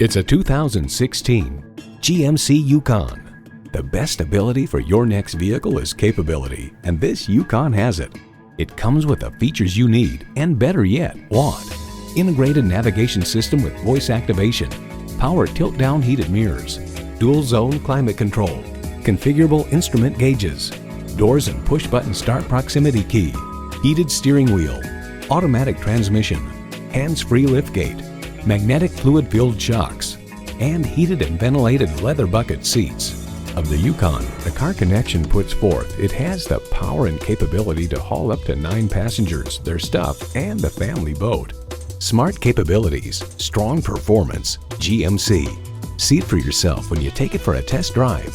It's a 2016 GMC Yukon. The best ability for your next vehicle is capability, and this Yukon has it. It comes with the features you need, and better yet, want. Integrated navigation system with voice activation, power tilt-down heated mirrors, dual-zone climate control, configurable instrument gauges, doors and push-button start proximity key, heated steering wheel, automatic transmission, hands-free liftgate, magnetic fluid-filled shocks, and heated and ventilated leather bucket seats. Of the Yukon, the Car Connection puts forth it has the power and capability to haul up to 9 passengers, their stuff, and the family boat. Smart capabilities, strong performance, GMC. See it for yourself when you take it for a test drive.